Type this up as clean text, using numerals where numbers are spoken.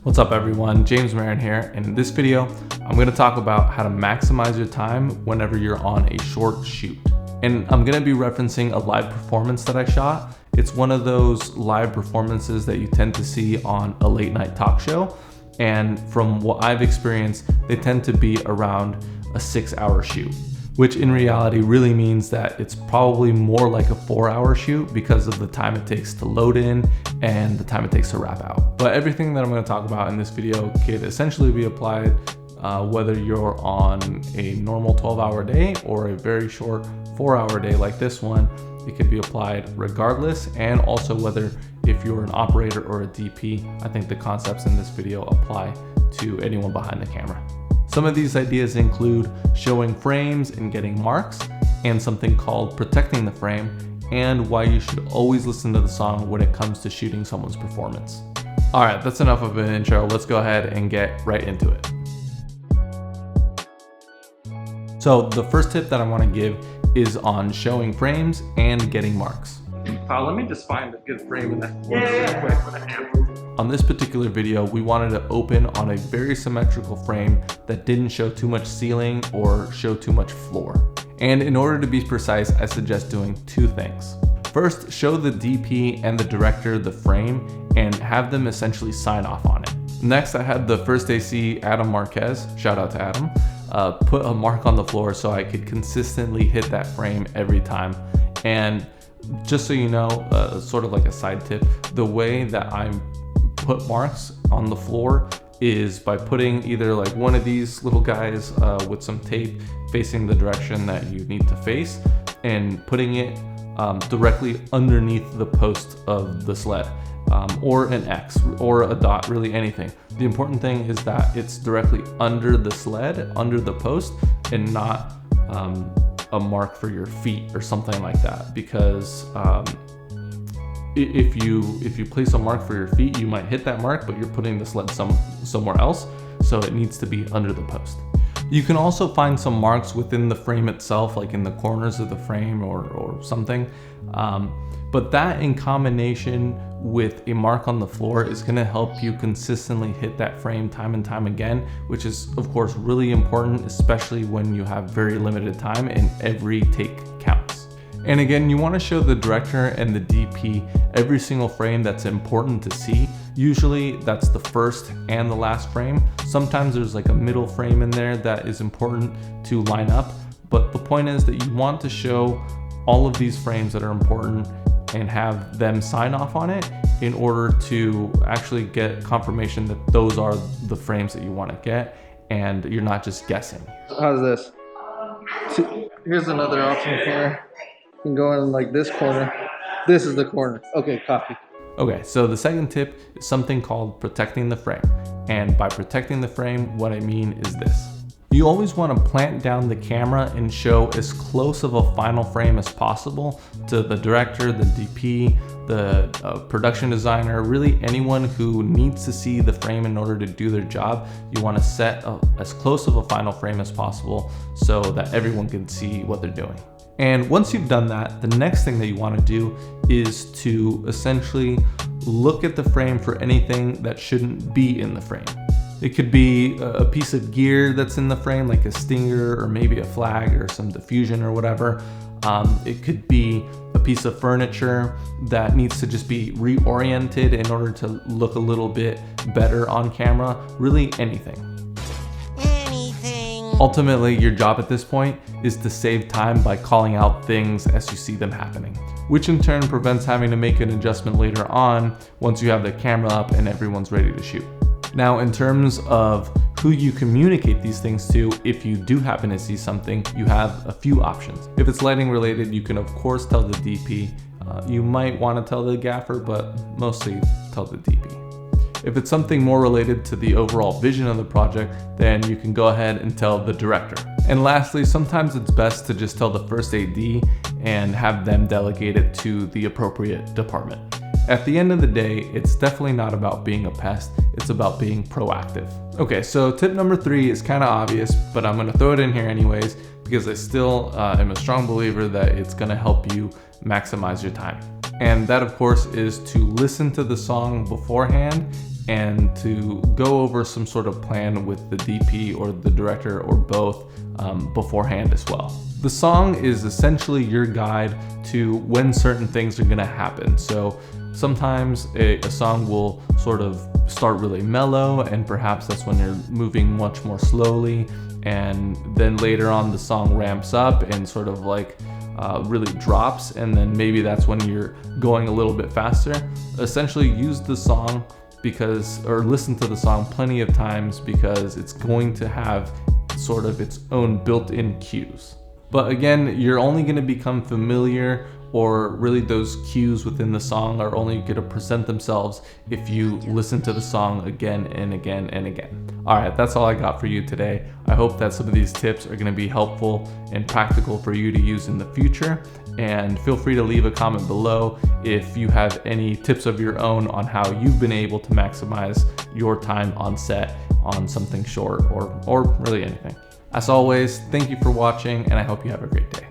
What's up everyone, James Marin here, and in this video, I'm going to talk about how to maximize your time whenever you're on a short shoot. And I'm going to be referencing a live performance that I shot. It's one of those live performances that you tend to see on a late night talk show. And from what I've experienced, they tend to be around a 6-hour shoot, which in reality really means that it's probably more like a 4-hour shoot because of the time it takes to load in and the time it takes to wrap out. But everything that I'm going to talk about in this video could essentially be applied whether you're on a normal 12-hour day or a very short 4-hour day like this one. It could be applied regardless, and also whether if you're an operator or a DP. I think the concepts in this video apply to anyone behind the camera. Some of these ideas include showing frames and getting marks, and something called protecting the frame, and why you should always listen to the song when it comes to shooting someone's performance. All right, that's enough of an intro. Let's go ahead and get right into it. So the first tip that I want to give is on showing frames and getting marks. Let me just find a good frame in that quick. On this particular video, we wanted to open on a very symmetrical frame that didn't show too much ceiling or show too much floor. And in order to be precise, I suggest doing two things. First, show the DP and the director the frame and have them essentially sign off on it. Next, I had the first AC Adam Marquez, shout out to Adam, put a mark on the floor so I could consistently hit that frame every time. And just so you know, sort of like a side tip, the way that I put marks on the floor is by putting either like one of these little guys with some tape facing the direction that you need to face and putting it directly underneath the post of the sled, or an X or a dot, really anything. The important thing is that it's directly under the sled, under the post, and not a mark for your feet or something like that, because if you place a mark for your feet, you might hit that mark, but you're putting the sled somewhere else, so it needs to be under the post. You can also find some marks within the frame itself, like in the corners of the frame or something, but that in combination with a mark on the floor is going to help you consistently hit that frame time and time again, which is of course really important, especially when you have very limited time and every take counts. And again, you want to show the director and the DP every single frame that's important to see. Usually that's the first and the last frame. Sometimes there's like a middle frame in there that is important to line up, but the point is that you want to show all of these frames that are important and have them sign off on it in order to actually get confirmation that those are the frames that you want to get and you're not just guessing. How's this? Here's another option here. You can go in like this corner. This is the corner. Okay, copy. Okay, so the second tip is something called protecting the frame. And by protecting the frame, what I mean is this. You always want to plant down the camera and show as close of a final frame as possible to the director, the DP, the production designer, really anyone who needs to see the frame in order to do their job. You want to set as close of a final frame as possible so that everyone can see what they're doing. And once you've done that, the next thing that you want to do is to essentially look at the frame for anything that shouldn't be in the frame. It could be a piece of gear that's in the frame, like a stinger or maybe a flag or some diffusion or whatever. It could be a piece of furniture that needs to just be reoriented in order to look a little bit better on camera. Really anything. Ultimately, your job at this point is to save time by calling out things as you see them happening, which in turn prevents having to make an adjustment later on once you have the camera up and everyone's ready to shoot. Now, in terms of who you communicate these things to, if you do happen to see something, you have a few options. If it's lighting related, you can of course tell the DP. You might want to tell the gaffer, but mostly tell the DP. If it's something more related to the overall vision of the project, then you can go ahead and tell the director. And lastly, sometimes it's best to just tell the first AD and have them delegate it to the appropriate department. At the end of the day, it's definitely not about being a pest, it's about being proactive. Okay, so tip number 3 is kind of obvious, but I'm gonna throw it in here anyways because I still am a strong believer that it's gonna help you maximize your time. And that of course is to listen to the song beforehand and to go over some sort of plan with the DP or the director or both beforehand as well. The song is essentially your guide to when certain things are gonna happen. So sometimes a song will sort of start really mellow, and perhaps that's when you're moving much more slowly, and then later on the song ramps up and sort of like really drops, and then maybe that's when you're going a little bit faster. Essentially use the song or listen to the song plenty of times, because it's going to have sort of its own built-in cues. But again, you're only going to become familiar, or really those cues within the song are only going to present themselves if you listen to the song again and again and again. All right, that's all I got for you today. I hope that some of these tips are going to be helpful and practical for you to use in the future. And feel free to leave a comment below if you have any tips of your own on how you've been able to maximize your time on set on something short or really anything. As always, thank you for watching, and I hope you have a great day.